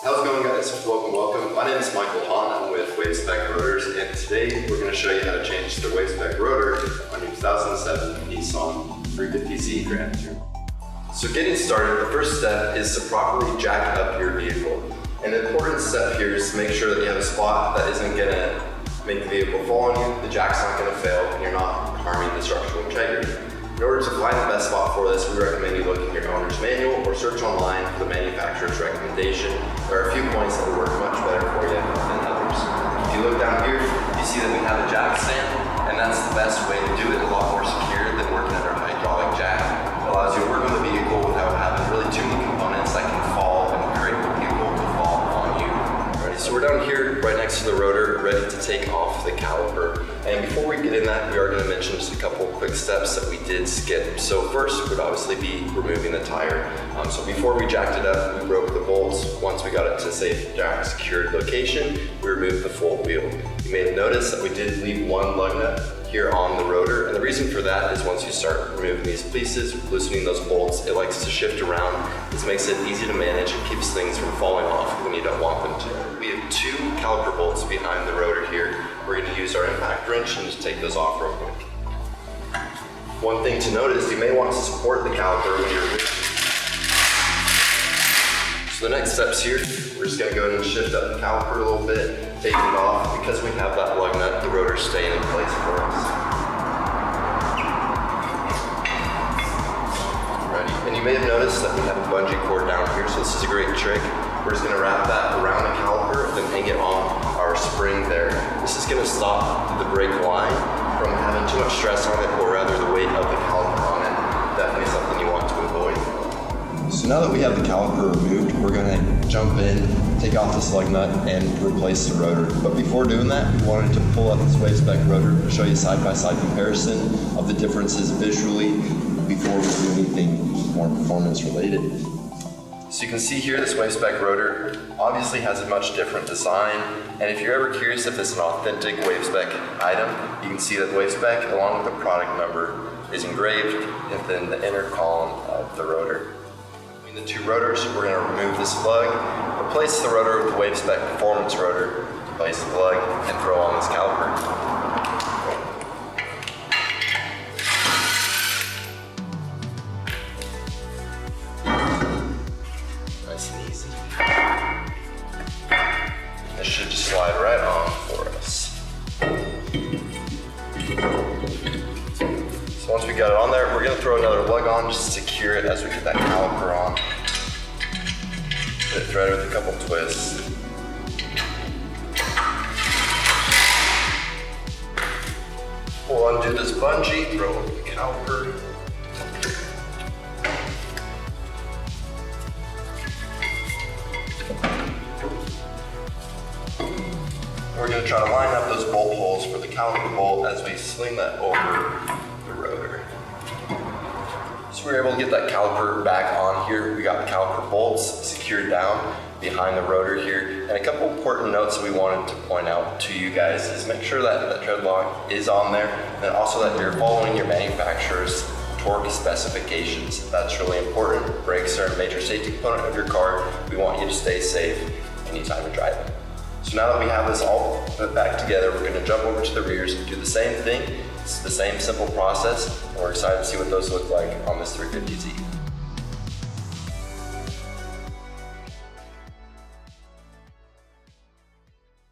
How's it going, guys? Welcome. My name is Michael Hahn. I'm with Wavespec Rotors, and today we're going to show you how to change the Wavespec rotor on your 2007 Nissan 350Z Grand Tourer. So getting started, the first step is to properly jack up your vehicle. An important step here is to make sure that you have a spot that isn't going to make the vehicle fall on you, the jack's not going to fail, and you're not harming the structural integrity. In order to find the best spot for this, we recommend you look in your owner's manual or search online for the manufacturer's recommendation. There are a few points that will work much better for you than others. If you look down here, you see that we have a jack stand, and that's the best way to do it, a lot more secure than working under a hydraulic jack. It allows you to work on the vehicle without having really too many components that can fall and create the vehicle to fall on you. Alright, so we're down here right next to the rotor, ready to take off the caliper. And before we get in that, we are going to mention just a couple of quick steps that we did skip. So first would obviously be removing the tire. So before we jacked it up, we broke the bolts. Once we got it to a safe jack secured location, we removed the full wheel. You may have noticed that we did leave one lug nut here on the rotor, and the reason for that is once you start removing these pieces, loosening those bolts, it likes to shift around. This makes it easy to manage and keeps things from falling off when you don't want them to. We have two caliper bolts behind the rotor here. We're going to use our impact wrench and just take those off real quick. One thing to note is you may want to support the caliper when you're moving. So the next steps here, we're just going to go ahead and shift up the caliper a little bit, taking it off. Because we have that lug nut, the rotor's staying in place for us. Alrighty. And you may have noticed that we have a bungee cord down here, so this is a great trick. We're just going to wrap that around the caliper and then hang it on our spring there. This is going to stop the brake line from having too much stress on it, or rather the weight of the caliper on it. Definitely something you want to avoid. So now that we have the caliper removed, we're going to jump in, take off this lug nut, and replace the rotor. But before doing that, we wanted to pull up this Wavespec rotor to show you side-by-side comparison of the differences visually before we do anything more performance related. So you can see here this Wavespec rotor obviously has a much different design, and if you're ever curious if it's an authentic Wavespec item, you can see that Wavespec along with the product number is engraved within the inner column of the rotor. Between the two rotors, we're going to remove this plug, replace the rotor with the Wavespec performance rotor, place the plug, and throw on this caliper. This should just slide right on for us. So once we got it on there, we're going to throw another lug on just to secure it as we get that caliper on. Get it threaded with a couple twists. We'll undo this bungee, throw over the caliper. We're going to try to line up those bolt holes for the caliper bolt as we sling that over the rotor. So we were able to get that caliper back on here. We got the caliper bolts secured down behind the rotor here. And a couple important notes that we wanted to point out to you guys is make sure that the tread lock is on there, and then also that you're following your manufacturer's torque specifications. That's really important. Brakes are a major safety component of your car. We want you to stay safe anytime you're driving. So now that we have this all put back together, we're going to jump over to the rears and do the same thing. It's the same simple process, and we're excited to see what those look like on this 350Z.